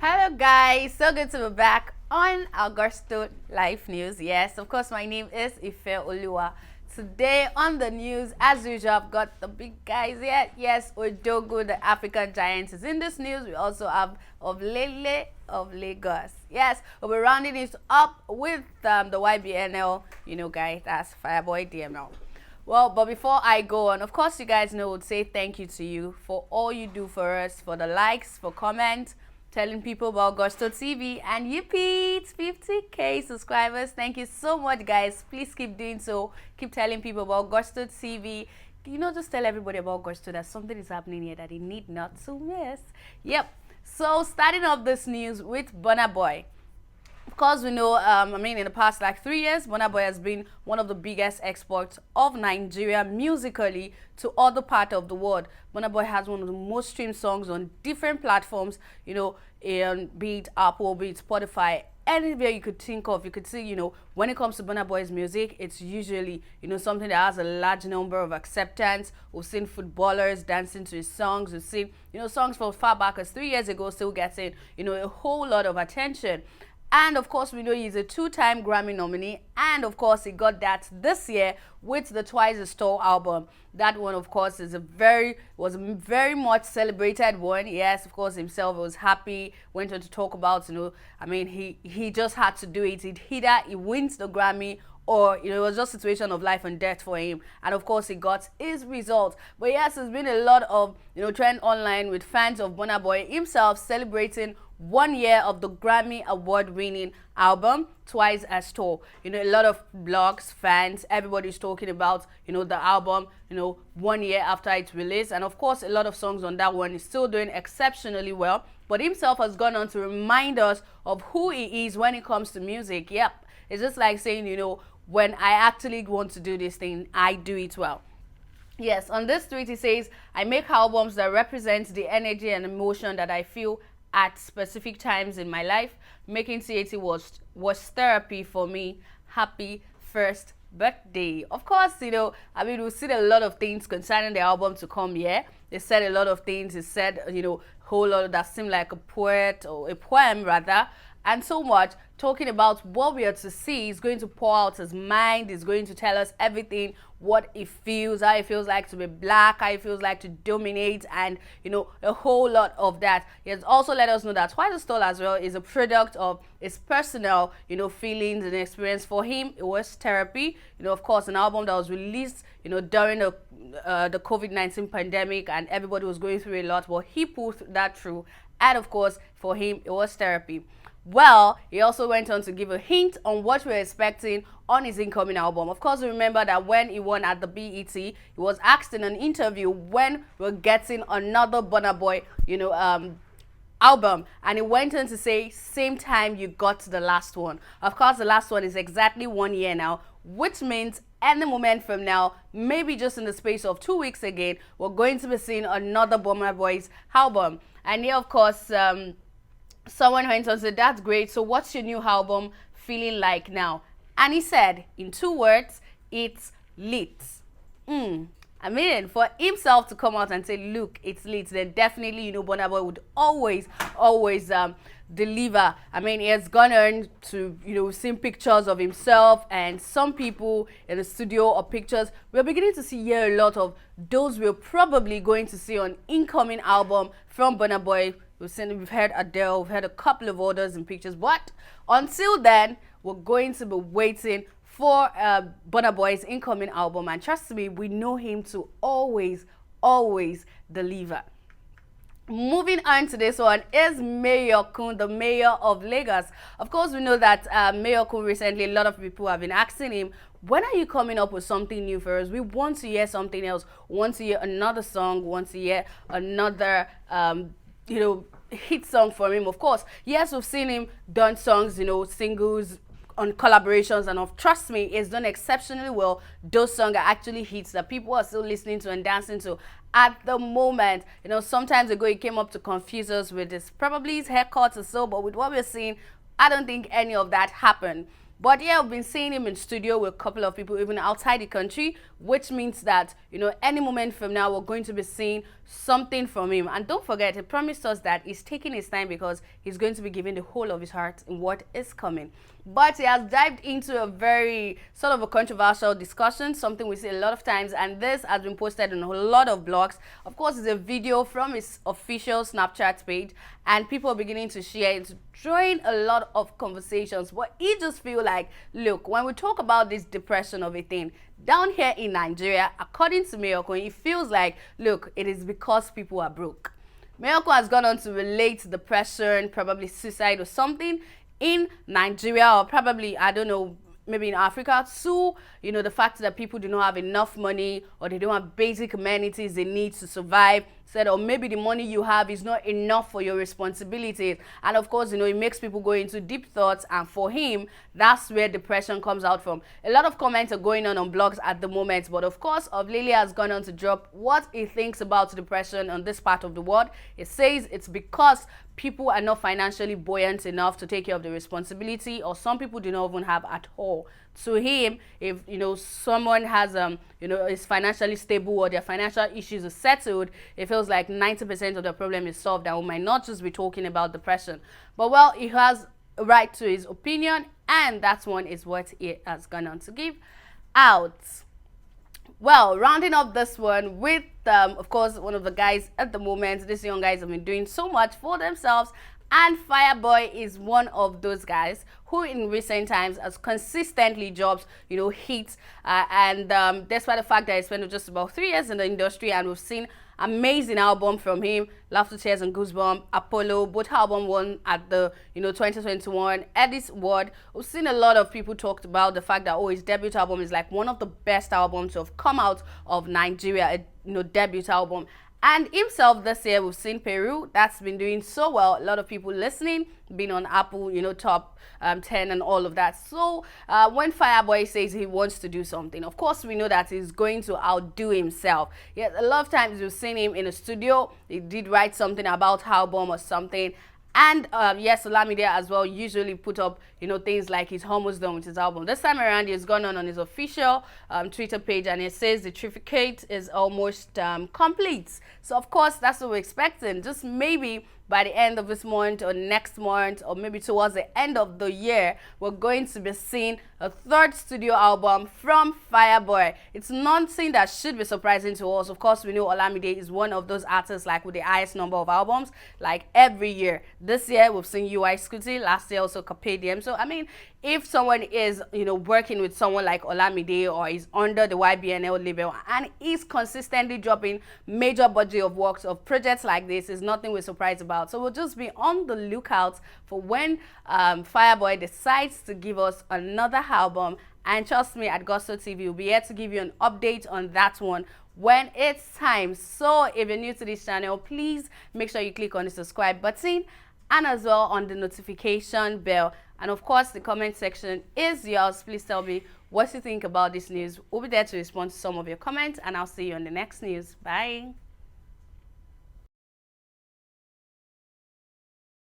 Hello guys, so good to be back on Augusto Life News. Yes, of course my name is Ife Oluwa. Today on the news, as usual, I've got the big guys here. Yes, Odogo, the African giant, is in this news. We also have of Lele of Lagos. Yes, we'll be rounding it up with the YBNL, guy, that's Fireboy DML. Well, but before I go on, of course, you guys know, I would say thank you to you for all you do for us, for the likes, for comments, telling people about Gusto TV, and you Pete, 50K subscribers. Thank you so much, guys. Please keep doing so. Keep telling people about Gusto TV. Just tell everybody about Gusto, that something is happening here that they need not to miss. Yep. So, starting off this news with Burna Boy. Of course, we know, in the past 3 years, Burna Boy has been one of the biggest exports of Nigeria musically to other parts of the world. Burna Boy has one of the most streamed songs on different platforms, be it Apple, be it Spotify, anywhere you could think of. You could see, when it comes to Burna Boy's music, it's usually, something that has a large number of acceptance. We've seen footballers dancing to his songs. We've seen, songs from far back as 3 years ago still getting, a whole lot of attention. And of course, we know he's a two-time Grammy nominee, and of course, he got that this year with the Twice as Tall album. That one, of course, was a very much celebrated one. Yes, of course, himself was happy. Went on to talk about, he just had to do it. Either he wins the Grammy, or it was just a situation of life and death for him, and of course he got his result. But yes, there's been a lot of trend online with fans of Burna Boy himself celebrating 1 year of the Grammy award-winning album Twice as Tall. A lot of blogs, fans, everybody's talking about the album 1 year after its release, and of course a lot of songs on that one is still doing exceptionally well. But himself has gone on to remind us of who he is when it comes to music. Yep, it's just like saying, when I actually want to do this thing, I do it well. Yes, on this tweet he says, I make albums that represent the energy and emotion that I feel at specific times in my life. Making CAT was therapy for me. Happy first birthday. Of course, we've seen a lot of things concerning the album to come here. They said a lot of things. They said, whole lot that seemed like a poet, or a poem rather, and so much, talking about what we are to see. He's going to pour out his mind. He's going to tell us everything, what it feels, how it feels like to be black, how it feels like to dominate, and a whole lot of that. He has also let us know that Twice as Tall as well is a product of his personal feelings and experience. For him, it was therapy. Of course, an album that was released during the COVID-19 pandemic, and everybody was going through a lot. Well, he pulled that through, and of course, for him, it was therapy. Well, he also went on to give a hint on what we're expecting on his incoming album. Of course, remember that when he won at the BET, he was asked in an interview when we're getting another Burna Boy, album, and he went on to say, same time you got the last one. Of course, the last one is exactly 1 year now, which means any moment from now, maybe just in the space of 2 weeks again, we're going to be seeing another Burna Boy's album. And here, of course, someone went on and said, that's great, so what's your new album feeling like now? And he said, in 2 words, it's lit. For himself to come out and say, look, it's lit, then definitely, Burna Boy would always deliver. He has gone on to, see pictures of himself and some people in the studio or pictures. We're beginning to see here a lot of those we're probably going to see on incoming album from Burna Boy. We've heard Adele, we've heard a couple of others in pictures, but until then, we're going to be waiting for Burna Boy's incoming album, and trust me, we know him to always deliver. Moving on to this one is Mayorkun, the mayor of Lagos. Of course, we know that Mayorkun recently, a lot of people have been asking him, when are you coming up with something new for us? We want to hear something else. We want to hear another song. We want to hear another hit song from him. Of course, yes, we've seen him done songs, singles, on collaborations, and trust me, he's done exceptionally well. Those songs are actually hits that people are still listening to and dancing to at the moment. Sometimes ago he came up to confuse us with probably his haircut or so, but with what we're seeing, I don't think any of that happened. But yeah, I've been seeing him in studio with a couple of people even outside the country, which means that, you know, any moment from now we're going to be seeing something from him. And don't forget, he promised us that he's taking his time because he's going to be giving the whole of his heart in what is coming. But he has dived into a very sort of a controversial discussion, something we see a lot of times, and this has been posted on a lot of blogs. Of course, it's a video from his official Snapchat page, and people are beginning to share it, drawing a lot of conversations. But he just feel like, look, when we talk about this depression of a thing, down here in Nigeria, according to Mayorkun, it feels like, look, it is because people are broke. Mayorkun has gone on to relate depression, probably suicide or something, in Nigeria, or probably, I don't know, maybe in Africa, to, you know, the fact that people do not have enough money, or they don't have basic amenities they need to survive. Said, or maybe the money you have is not enough for your responsibilities. And of course, you know, it makes people go into deep thoughts, and for him, that's where depression comes out from. A lot of comments are going on blogs at the moment, but of course, Lily has gone on to drop what he thinks about depression on this part of the world. It says it's because people are not financially buoyant enough to take care of the responsibility, or some people do not even have at all. To him, if, you know, someone has you know, is financially stable, or their financial issues are settled, it feels like 90% of the problem is solved, and we might not just be talking about depression. But well, he has a right to his opinion, and that one is what he has gone on to give out. Well, rounding up this one with, of course, one of the guys at the moment. These young guys have been doing so much for themselves, and Fireboy is one of those guys who in recent times has consistently dropped, you know, hits. And despite the fact that he spent just about 3 years in the industry, and we've seen amazing album from him, Laughter, Tears and Goosebumps, Apollo, both album won at the, you know, 2021 Eddie's Award. We've seen a lot of people talked about the fact that, oh, his debut album is like one of the best albums to have come out of Nigeria, you know, debut album. And himself this year, we've seen Peru, that's been doing so well. A lot of people listening, been on Apple, you know, top 10 and all of that. So when Fireboy says he wants to do something, of course we know that he's going to outdo himself. Yet a lot of times you've seen him in a studio, he did write something about album or something. And yes, Olamide as well usually put up, you know, things like he's almost done with his album. This time around, he's gone on his official Twitter page, and it says the certificate is almost complete. So of course, that's what we're expecting. Just maybe by the end of this month or next month, or maybe towards the end of the year, we're going to be seeing a third studio album from Fireboy. It's nothing that should be surprising to us. Of course, we know Olamide is one of those artists like with the highest number of albums, like every year. This year, we've seen UI Scooty, last year also Carpe Diem. So, I mean, if someone is, you know, working with someone like Olamide, or is under the YBNL label, and is consistently dropping major budget of works of projects like this, is nothing we're surprised about. So we'll just be on the lookout for when Fireboy decides to give us another album. And trust me, at Gusto TV, we'll be here to give you an update on that one when it's time. So if you're new to this channel, please make sure you click on the subscribe button, and as well on the notification bell. And of course, the comment section is yours. Please tell me what you think about this news. We'll be there to respond to some of your comments, and I'll see you on the next news. Bye.